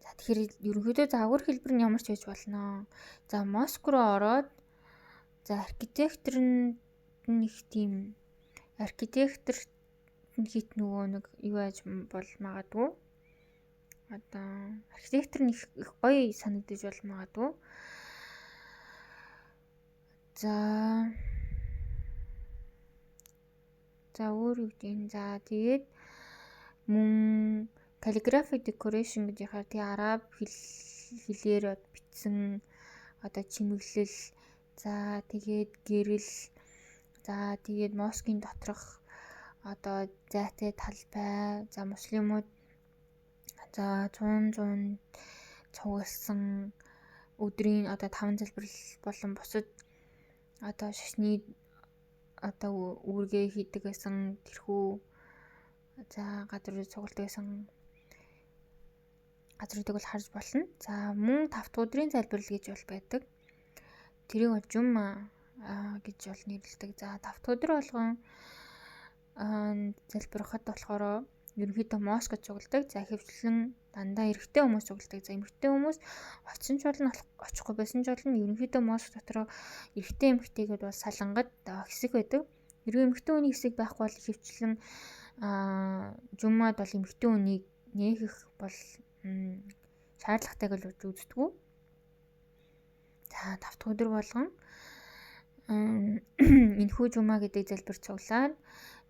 За тэгэхээр ерөнхийдөө загвар хэлбэр нь ямар ч байж болно. За Моск руу ороод за архитектор нь их тийм архитектор хит нөгөө нэг юу яаж бол магадгүй. Одоо архитектор нь их гоё санагдаж бол магадгүй. За өөр юу гэдэг юм. За тэгээд мөн calligraphy decoration гэдээхээ тий араб хэлээр бичсэн одоо чимэглэл, за тэгээд гэрэл, за тэгээд москийн доторх одоо зайтай талбай, за муслимууд за 100 цугласан өдрийн одоо 5 залбирал болон бусад одоо шашны одоо үүргээ хийдэг гэсэн тэрхүү за газар цугладаг гэсэн газруудыг бол харж болно. За мөн 5 дахь өдрийн залбирал гэж бол байдаг. Тэрийг бол жума гэж бол нэрлэдэг. За 5 дахь өдөр болгон залбирахад болохоор ерөнхийдөө москод цугладаг. За хэвчлэн дандаа эрэгтэй хүмүүс цугладаг. За эмэгтэй хүмүүс очих ч болно, очихгүй байсан ч болно. Ерөнхийдөө моск дотор эрэгтэй эмэгтэйгээд бол салангад хэсэг байдаг. Хэрвээ эмэгтэй хүний хэсэг байхгүй бол хэвчлэн жумад бол эмэгтэй хүнийг нээх бол шаардлагатайг л үздэг. За 5 дахь өдөр болгон энэхүү жума гэдэг залбир цуглаад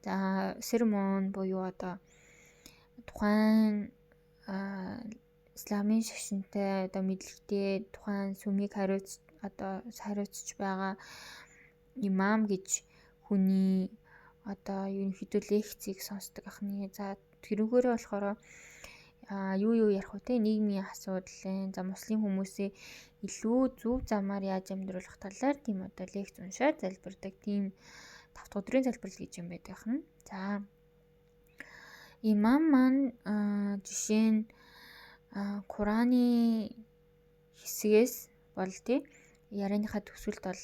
за сермон буюу одоо тухайн исламын шашинтай одоо мэдлэгтэй тухайн сүмийг хариуцж байгаа имам гэж хүний одоо ерөнхийдөө лекцийг сонсдог ахны. За тэрүүгээрээ болохоор юу ярих вэ те нийгмийн асуудал, за муслим хүмүүсээ илүү зөв замаар яаж амьдруулах талаар тийм одоо лекц уншаад залбирдаг. Тийм 5 дахь өдрийн залбирал гэж юм байдаг ахна. За имам маань жишээ нь Кураны хэсгээс бол тий ярианыхаа төгсгөлд бол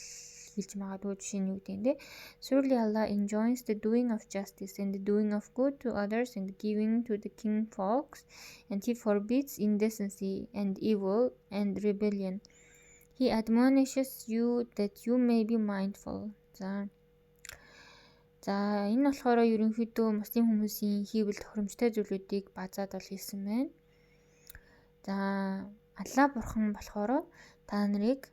хэлж магадгүй. Жишээ нь юу гэдэг нь Surely Allah enjoins the doing of justice and the doing of good to others and giving to the king folks, and he forbids indecency and evil and rebellion. He admonishes you that you may be mindful. За энэ болохоор ерөнхийдөө муслим хүмүүсийн хийвэл тохиромжтой зүйлүүдийг базаад бол хэлсэн байна. За Аллах бурхан болохоор та нарыг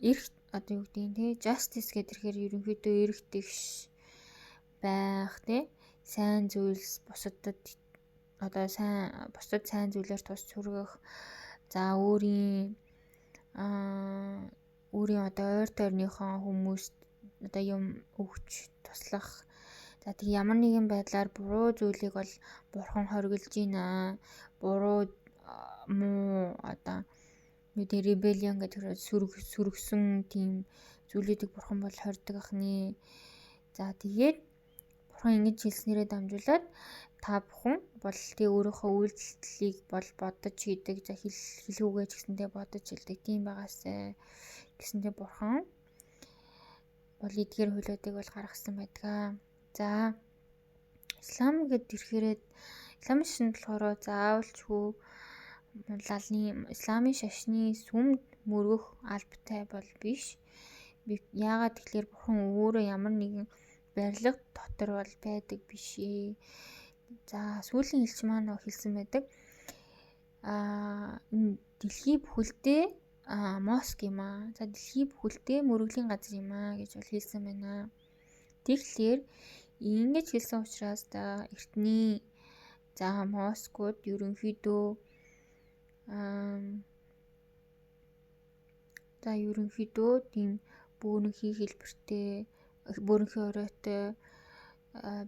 эрх одоо юу гэдэг нь те justice гэдэрхээр ерөнхийдөө эрх тэгш байх те сайн зүйлс бусдад одоо бусдад сайн зүйлээр тус хүргэх, за өөрийн одоо ойр тойрныхоо хүмүүст одоо юм өгч туслах. За тэг ямар нэгэн байдлаар буруу зүйлийг бол бурхан хоригдж байна. Буруу муу одоо нүдэ rebellion гэдэг сүргсэн тийм зүйлүүдийг бурхан бол хордог ахны. За тэгээд бурхан ингэж хэлснээрээ дамжуулаад та бүхэн бол тэг өөрийнхөө үйлдэлийг бол бодож хийдэг. За хэлхүүгээ ч гэсэндээ бодож хэлдэг. Тийм байгаасай гэсэндээ бурхан бол эдгээр хуулиудыг бол гаргасан байдаг. За ислам гэд ирэхээр исламын шашинд болохоор заавалчгүй лалны исламын шашны сүмд мөргөх албатай бол биш. Яагаад тэгэхээр бурхан өөрөө ямар нэгэн барилга дотор бол байдаг биш ээ. За сүүлийн элч маань хэлсэн байдаг. Дэлхий бүхэлдээ моск юм аа. За дэлхий бүхэлдээ мөрөглийн газар юм аа гэж бол хэлсэн байна. Тэгэхээр ингэж хэлсэн учраас эртний за москууд ерөнхийдөө тийм бөөрөнхий хэлбэртэй бөөрөнхий оройтой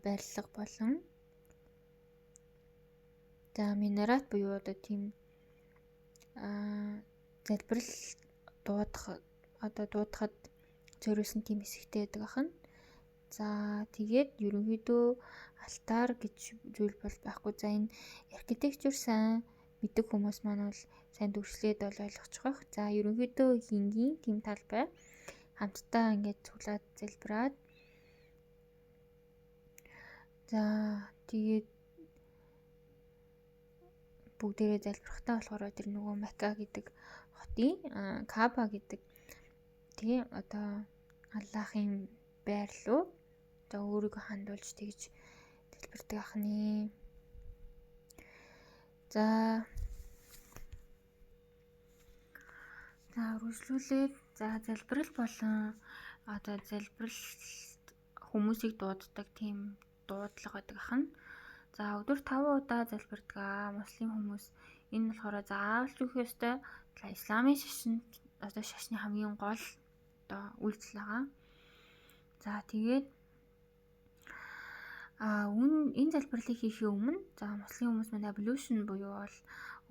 барилга болон за минарат буюу одоо тийм залбирал дуудахад зориулсан тийм хэсэгтэй байдаг ахна. За тэгээд ерөнхийдөө алтар гэж зүйл бол байхгүй. За энэ архитектур сайн мэддэг хүмүүс маань бол сайн дүрслээд бол ойлгочих واخ. За ерөнхийдөө хингийн тийм талбай хамтдаа ингээд цуглаад залбираад за тэгээд бүгдээрээ залбирахтаа болохоор тэр нөгөө Мака гэдэг хотын Каба гэдэг тий одоо Аллахын байр руу одоо өөрийгөө хандуулж тэгж залбирдаг ахны. За үргэлжлүүлээд за залбирал болон одоо залбиралд хүмүүсийг дууддаг тийм дуудлага байдаг ахна. За өдөр 5 удаа залбирдаг муслим хүмүүс. Энэ болохоор заавалж үхэх ёстой. За исламын шашинд одоо шашны хамгийн гол одоо үйлдэл байгаа. За тэгээд энэ залбирлыг хийхээ өмнө за муслим хүмүүс маань ablution буюу бол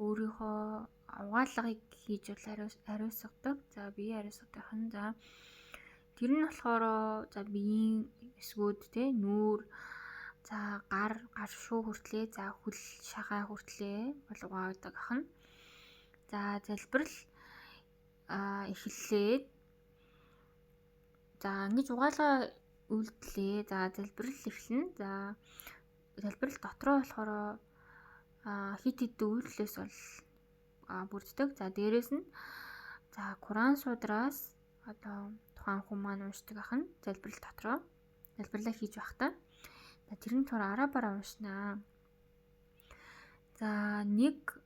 өөрийнхөө угаалгыг хийж бол ариусгадаг. За бие ариусгадаг хан. За тэр нь болохоор за биеийн эсгүүд те нүүр за гар шүү хүртлээ за хөл шагаа хүртлээ бол угаадаг хан. За залбирал эхэллээд за ингэж угаалгаа үйлдэлээ. За залбирал эхэлнэ. За залбирал дотроо болохоор хит хит үйлдэлээс бол бүрддэг. За дээрэс нь за Куран судраас одоо тухайн хүн маань уншдаг ахна залбирал дотроо залбирлаа хийж байхдаа. За тэрний төр арабаар уншнаа. За нэг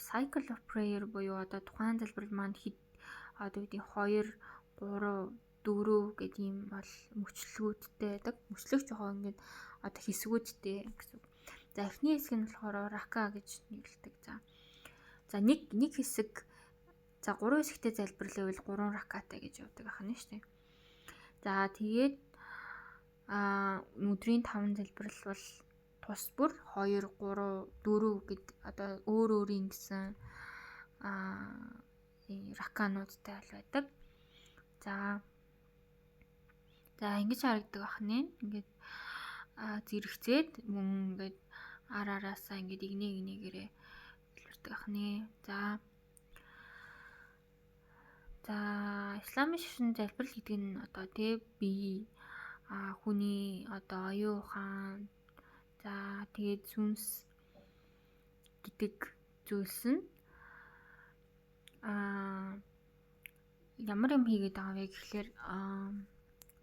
cycle of prayer буюу одоо тухайн залбирал маань хэд одоо үүдийн 2 3 4 гэдэг юм бол мөчлөгүүдтэй байдаг. Мөчлөг жоохон ингээд одоо хэсгүүдтэй гэсэн. За эхний хэсэг нь болохоор рака гэж нэрлэдэг. За нэг хэсэг за 3 хэсэгтэй залбирлал байвал 3 ракатай гэж явдаг ахна шүү дээ. За тэгээд өдрийн 5 залбирал бол тус бүр 2 3 4 гэд одоо өөр өөрийн гэсэн ракануудтай байдаг. За ингэж харагдаг ахна. Ингээд зэрэгцээд мөн ингээд араасаа ингээд игнэгээрээ залбирдаг ахна. За исламын шашин залбирал гэдэг нь одоо тий бие хүний одоо оюун ухаан за тэгээд сүнс гэдэг зүйлс нь ямар юм хийгээд байгаа вэ гэхлээр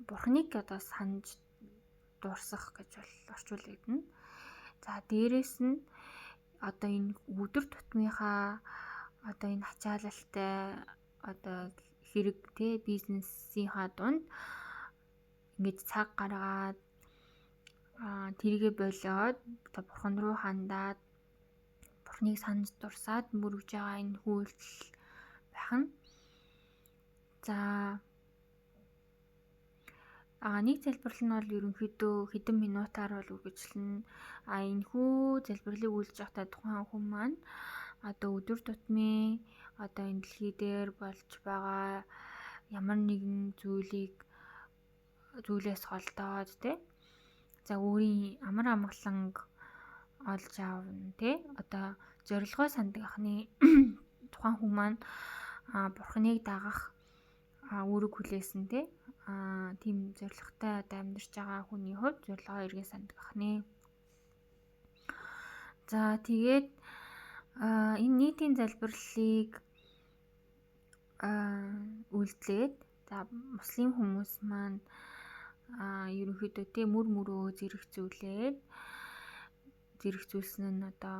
бурхныг одоо санаж дурсах гэж бол орчуулагдана. За дээрэс нь одоо энэ өдөр тутмынхаа одоо энэ ачаалалтай одоо хэрэг те бизнесийнхаа дунд ингэж цаг гаргаад тэргээ болоод одоо бурхан руу хандаад бурхныг санаж дурсаад мөрөж байгаа энэ үйлдэл байх нь. За нэг залбирал нь бол ерөнхийдөө хэдэн минутаар бол үргэлжлэнэ. Энэ хүү залбирлыг үйлдэж байхдаа тухайн хүн маань одоо өдөр тутмын одоо энэ дэлхий дээр болж байгаа ямар нэгэн зүйлээс голдоод тий за өөрийн амар амгаланг олж аавна тий одоо зорилгоо санддаг ахны тухайн хүн маань бурхныг дагах үүрэг хүлээсэн тий тийм зорилготой одоо амьдарч байгаа хүний хувьд зорилгоо эргээ санддаг ахны. За тэгээд энэ нийтийн залбирлыг үйлдэлээд за муслим хүмүүс маань ерөнхийдөө тий мөрөө зэрэгцүүлсэн нь одоо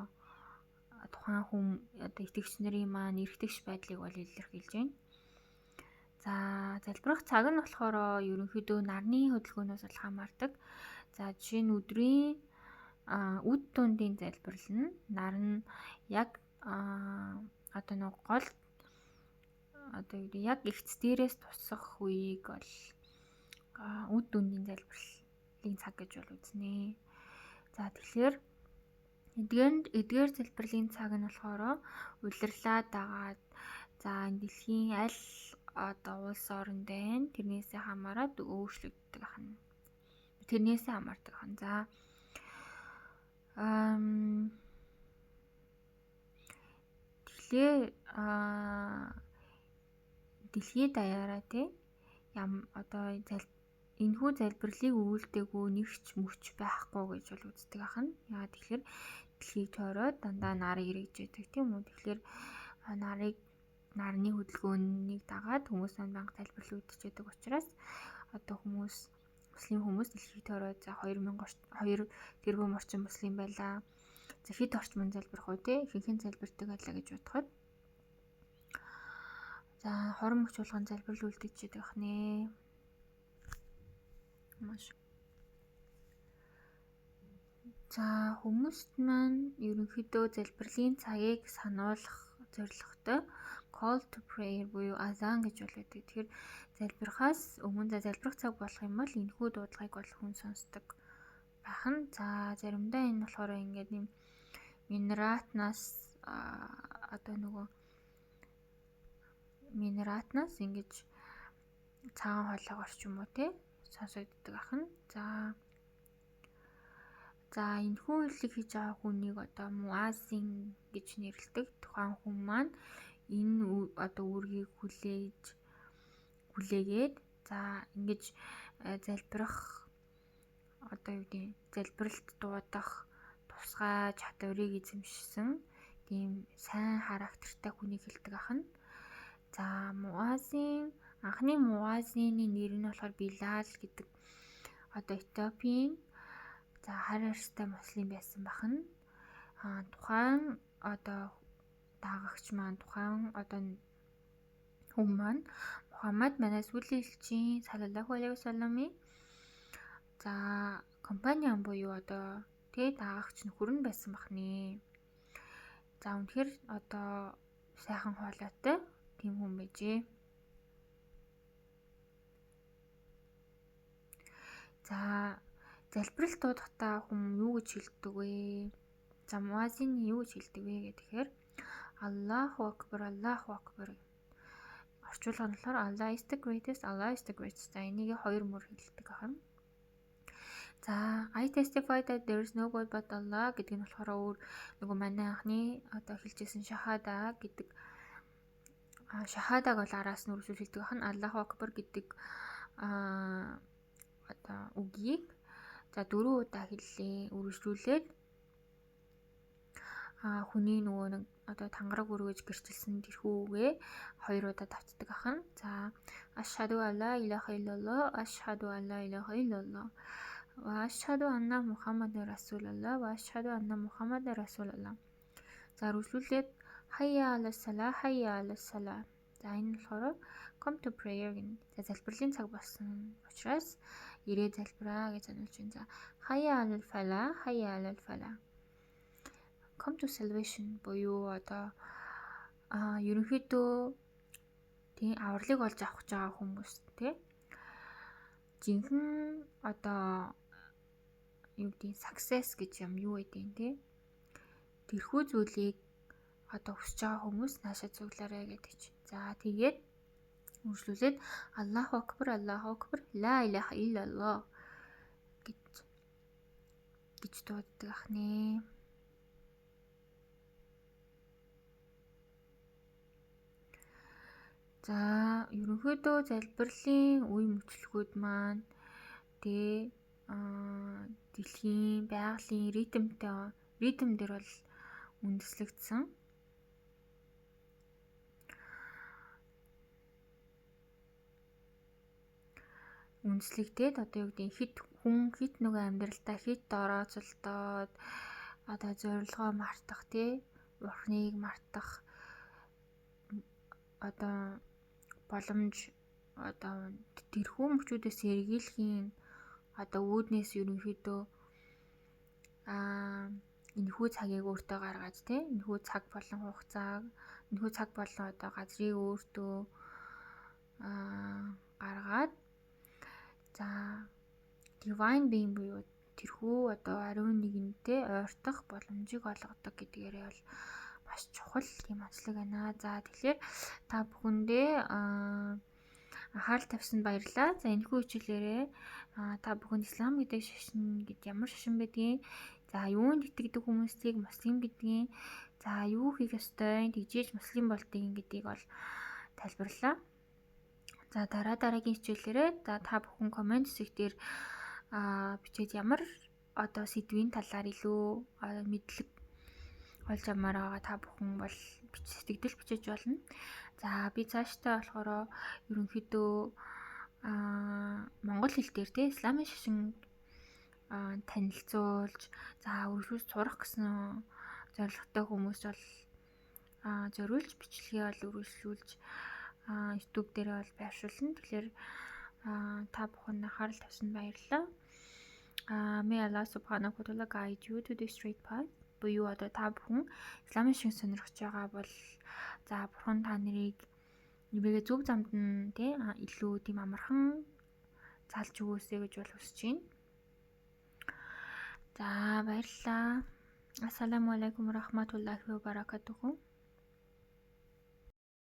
тухайн хүн одоо итгэгч нарын маань эргэтгэж байдлыг бол илэрхийлж байна. За залбирах цаг нь болохоор ерөнхийдөө нарны хөдөлгөөнөөс бол хамаардаг. За жишээ нь өдрийн үд дундын залбирал нь нар нь яг одоо нэг гол одоо яг ихц дээрээс тусах үеийг бол үд дундын залбирлын цаг гэж бол үзнэ. За тэгэхээр эдгээр залбирлын цаг нь болохоор улирлаа дагаад за дэлхийн аль одоо улс орнд байна. Тэрнээсээ хамаарат өөрчлөгддөг ахна. Тэрнээсээ хамаардаг ахна. За тэгэхээр дэлхийд даяараа тий одоо энэхүү залбирлыг өгүүлдэггүй нэгч мөч байхгүй гэж бол үздэг ахна. Яагаад тэгэхээр дэлхийг тойроод дандаа нар эргэж байдаг тийм үү. Тэгэхээр нарны хөдөлгөөнийг дагаад хүмүүс банк залбирал үүдчихэд учраас одоо муслим хүмүүс дэлхийг тойроод за 2 тэрбум орчим муслим байлаа. За хэд орчмын залбирх уу те ихэнх залбирдаг байлаа гэж бодоход за хорон мөч болгон залбирал үлдчихэж байх нэ. Маш. За хүмүүст маань ерөнхийдөө залбирлын цагийг сануулгах зорилготой call to prayer буюу азан гэж бол байдаг. Тэгэхээр залбирхаас өмнө залбирх цаг болох юм бол энэхүү дуудлагыг бол хүн сонсдог байх нь. За заримдаа энэ болохоор ингээд юм минератнаас минератнаас ингэж цагаан хоолойгоор ч юм уу те сонсогддог ахна. За энэхүү үйлийг хийж байгаа хүнийг одоо муазин гэж нэрлэдэг. Тухайн хүн маань энэ одоо үүргийг хүлээгээд за ингэж залбирах одоо юу гэдэг залбиралд дуудах тусгай чадварыг эзэмшсэн тийм сайн характертай хүнийг хэлдэг ахна. За анхны муазины нэр нь болохоор Билал гэдэг одоо Этиопийн за харь арьстай муслим байсан бахна. Тухайн одоо даагагч маань тухайн одоо хүн маань Мухаммад манай сүүлийн элчин саллаллаху алейхи вассаламын за компаниан буюу одоо даагагч нөхөр нь байсан бахны. За үнэхээр одоо сайхан хоолойтой тийм хүн байжээ. За залбиралт дуудахдаа хүн юу гэж хэлдэг вэ? За муазин юу гэж хэлдэг вэ гэхээр Аллаху акбар орчуулга нь болохоор Allah is the greatest. За энийг хоёр мөр хэлдэг ахна. За I testify that there is no God but Allah гэдэг нь болохоор өөр нөгөө манай анхны одоо хэлжсэн шахада гэдэг шахадаг бол араас нь үргэлжлүүлж хэлдэг ахна. Аллаху акбар гэдэг одоо үгийг за 4 удаа хэллээ. Үргэлжлүүлээд хүний нөгөө нэг одоо тангараг өргөж гэрчилсэн тэрхүү үгээ 2 удаа давтдаг ахна. За ашхаду алла илаха иллаллах, ашхаду алла илаха иллаллах, ва ашхаду анна Мухаммадан расулаллах, ва ашхаду анна Мухаммадан расулаллах. За үргэлжлүүлээд хайя алас сала. За энэ болохоор come to prayer гэнэ. За залбирлын цаг болсон учраас ирээ залбираа гэж занулж байна. За хайя алал фала. Come to salvation буюу одоо ерөнхийдөө тийм авралыг олж авах гэж байгаа хүмүүс тий. Жинхэнэ одоо юу гэдэг success гэж юм юу гэдэг тий. Тэрхүү зүйлийг одоо хүсэж байгаа хүмүүс наашаа цуглаарай гэдэг чинь. За тэгээд үргэлжлүүлээд Аллаху акбар ла илаха иллаллах гэж дууддаг ахнэ. За ерөнхийдөө залбирлын үе мөчлөгүүд маань дэлхийн байгалийн ритм дээр бол үндэслэгдсэн. Үндэслэгдээд одоо юу гэдэг хит нөгөө амьдралдаа хит орооцолдоод одоо зорилгоо мартах бурхныг мартах одоо боломж одоо тэрхүү мөчүүдээс эргүүлэхийн одоо үүднээс ерөнхийдөө энэхүү цагийг өөртөө гаргаж энэхүү цаг болон хугацааг энэхүү цаг болон одоо газрыг өөртөө гаргаад за divine being буюу тэрхүү одоо ариун нэгэнтэй ойртох боломжийг олгодог гэдгээрээ бол маш чухал тийм онцлог байна. За тэгэхээр та бүхэндээ анхаарал тавьсанд баярлалаа. За энэхүү хичээлээрээ та бүхэн ислам гэдэг шашин ямар шашин байдгийг за юунд итгэдэг хүмүүсийг муслим гэдгийг За юу хийх ёстой, тэгжээж муслим болтын гэдгийг бол тайлбарлаа. За дараагийн хичээлээрээ та бүхэн комент хэсгээр бичээд ямар одоо сэдвийн талаар илүү мэдлэг олж авмаар байгаа та бүхэн бол сэтгэл бичиж болно. За би цаашдаа болохоор ерөнхийдөө монгол хэл дээр те исламын шашин танилцуулж за үргэлжлүүлж сурах гэсэн зорилготой хүмүүс бол зориулж бичлэгээ бол үргэлжлүүлж YouTube дээрээ бол байршуулна. Тэгэхээр та бүхэн анхаарал тавьсанд баярлалаа. May Allah subhanahu wa ta'ala guide you to the straight path. Буюу одоо та бүхэн исламын шашин сонирхож байгаа бол за бурхан та нарыг нэмээгээ зөв замд нь тий илүү тийм амархан залж өгөөсэй гэж бол хүсэж байна. За баярлалаа. Ассаламу алейкум рахматуллахи ва баракатуху.